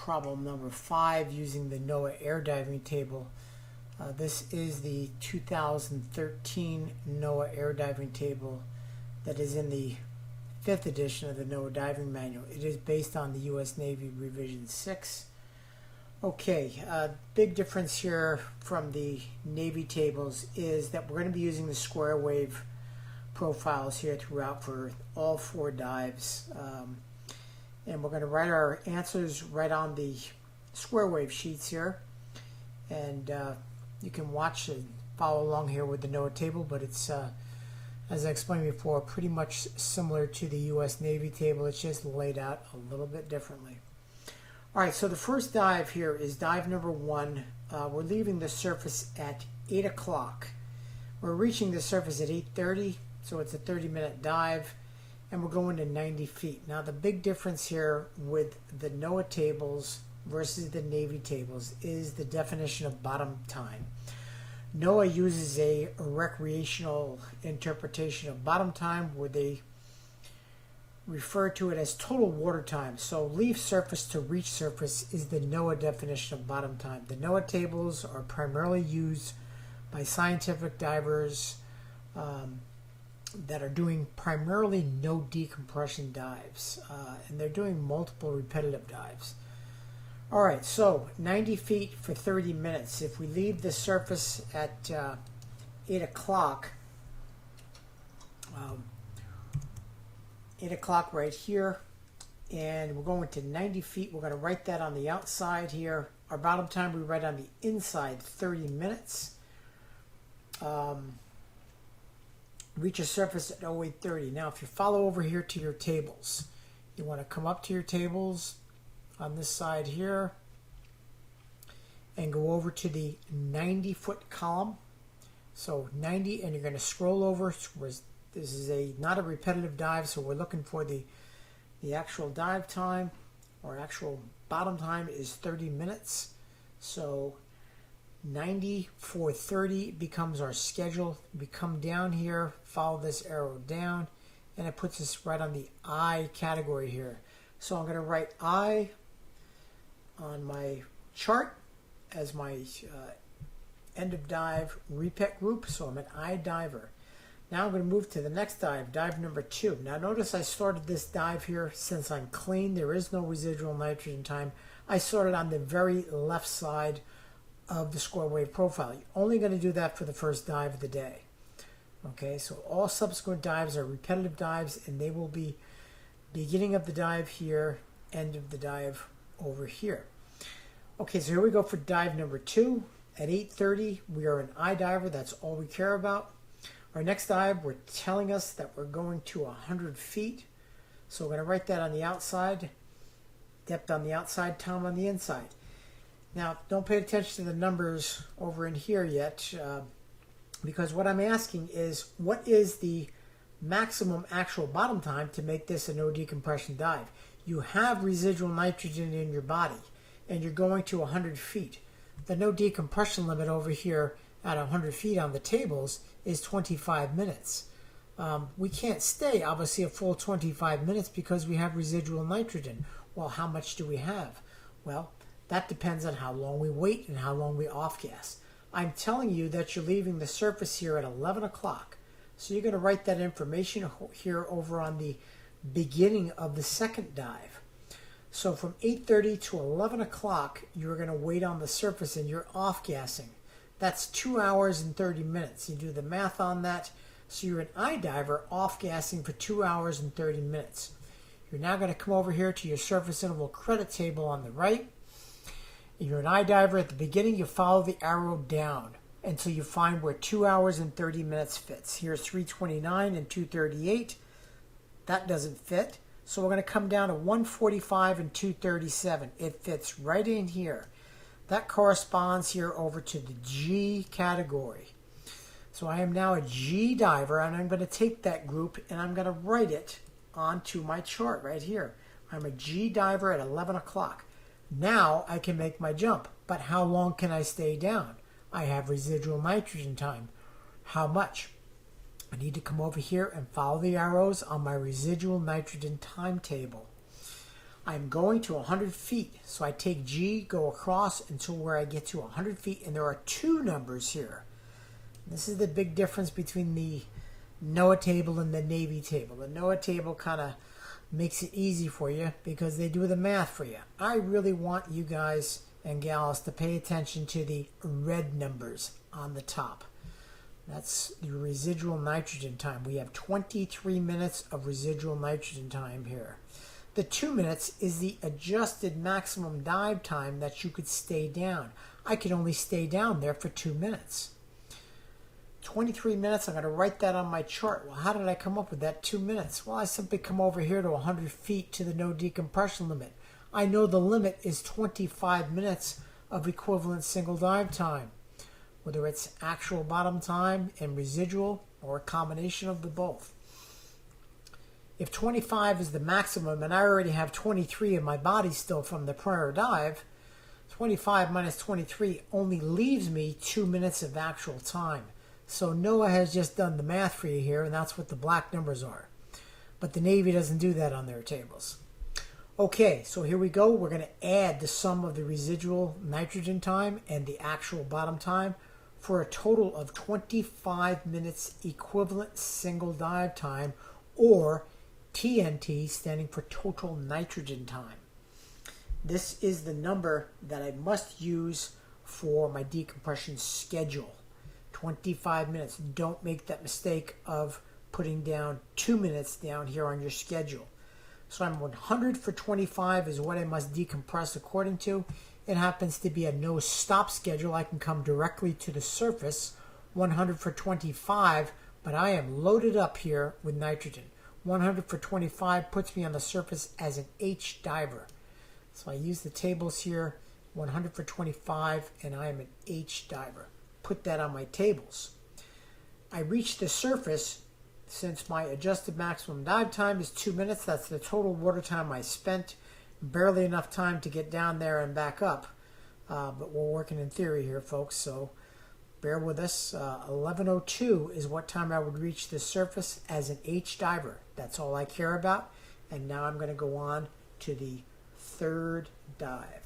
problem number 5 using the NOAA air diving table. This is the 2013 NOAA air diving table that is in the 5th edition of the NOAA diving manual. It is based on the U.S. Navy revision 6. Okay, big difference here from the Navy tables is that we're going to be using the square wave profiles here throughout for all 4 dives. And we're going to write our answers right on the square wave sheets here. And you can watch and follow along here with the NOAA table, but it's, as I explained before, pretty much similar to the U.S. Navy table. It's just laid out a little bit differently. All right, so the first dive here is dive number 1. We're leaving the surface at 8 o'clock. We're reaching the surface at 8:30, so it's a 30-minute dive, and we're going to 90 feet. Now, the big difference here with the NOAA tables versus the Navy tables is the definition of bottom time. NOAA uses a recreational interpretation of bottom time where they refer to it as total water time. So leave surface to reach surface is the NOAA definition of bottom time. The NOAA tables are primarily used by scientific divers that are doing primarily no decompression dives, and they're doing multiple repetitive dives. All right, so 90 feet for 30 minutes. If we leave the surface at 8 o'clock, 8 o'clock right here, and we're going to 90 feet. We're going to write that on the outside here. Our bottom time we write on the inside, 30 minutes. Reach a surface at 08:30. Now, if you follow over here to your tables, you want to come up to your tables on this side here and go over to the 90-foot column. So 90, and you're going to scroll over. This is not a repetitive dive, so we're looking for the actual dive time, or actual bottom time is 30 minutes. So 90 for 30 becomes our schedule. We come down here, follow this arrow down, and it puts us right on the I category here. So I'm going to write I on my chart as my end of dive repet group. So I'm an I diver. Now I'm going to move to the next dive, dive number 2. Now notice I started this dive here since I'm clean. There is no residual nitrogen time. I started on the very left side of the square wave profile. You're only going to do that for the first dive of the day. Okay, so all subsequent dives are repetitive dives, and they will be beginning of the dive here, end of the dive over here. Okay, so here we go for dive number 2. At 8:30, we are an I diver. That's all we care about. Our next dive, we're telling us that we're going to 100 feet. So we're going to write that on the outside, depth on the outside, time on the inside. Now, don't pay attention to the numbers over in here yet, because what I'm asking is, what is the maximum actual bottom time to make this a no decompression dive? You have residual nitrogen in your body, and you're going to 100 feet. The no decompression limit over here at 100 feet on the tables is 25 minutes. We can't stay, obviously, a full 25 minutes because we have residual nitrogen. Well, how much do we have? Well, that depends on how long we wait and how long we off-gas. I'm telling you that you're leaving the surface here at 11 o'clock. So you're going to write that information here over on the beginning of the second dive. So from 8:30 to 11 o'clock, you're going to wait on the surface and you're off-gassing. That's 2 hours and 30 minutes. You do the math on that. So you're an I diver off-gassing for 2 hours and 30 minutes. You're now going to come over here to your surface interval credit table on the right. You're an I diver. At the beginning, you follow the arrow down until you find where 2 hours and 30 minutes fits. Here's 3:29 and 2:38. That doesn't fit. So we're going to come down to 1:45 and 2:37. It fits right in here. That corresponds here over to the G category. So I am now a G diver, and I'm going to take that group and I'm going to write it onto my chart right here. I'm a G diver at 11 o'clock. Now I can make my jump, but how long can I stay down? I have residual nitrogen time. How much? I need to come over here and follow the arrows on my residual nitrogen timetable. I'm going to 100 feet. So I take G, go across until where I get to 100 feet, and there are two numbers here. This is the big difference between the NOAA table and the Navy table. The NOAA table kind of makes it easy for you because they do the math for you. I really want you guys and gals to pay attention to the red numbers on the top. That's the residual nitrogen time. We have 23 minutes of residual nitrogen time here. The 2 minutes is the adjusted maximum dive time that you could stay down. I could only stay down there for 2 minutes. 23 minutes, I'm going to write that on my chart. Well, how did I come up with that 2 minutes? Well, I simply come over here to 100 feet to the no decompression limit. I know the limit is 25 minutes of equivalent single dive time, whether it's actual bottom time and residual or a combination of the both. If 25 is the maximum and I already have 23 in my body still from the prior dive, 25 minus 23 only leaves me 2 minutes of actual time. So NOAA has just done the math for you here, and that's what the black numbers are. But the Navy doesn't do that on their tables. Okay, so here we go. We're going to add the sum of the residual nitrogen time and the actual bottom time for a total of 25 minutes equivalent single dive time, or TNT, standing for total nitrogen time. This is the number that I must use for my decompression schedule. 25 minutes. Don't make that mistake of putting down 2 minutes down here on your schedule. So I'm 100 for 25 is what I must decompress according to. It happens to be a no stop schedule. I can come directly to the surface, 100 for 25, but I am loaded up here with nitrogen. 100 for 25 puts me on the surface as an H diver. So I use the tables here, 100 for 25, and I am an H diver. Put that on my tables. I reach the surface. Since my adjusted maximum dive time is 2 minutes, that's the total water time I spent. Barely enough time to get down there and back up. But we're working in theory here, folks, so bear with us. 11:02 is what time I would reach the surface as an H diver. That's all I care about. And now I'm going to go on to the third dive.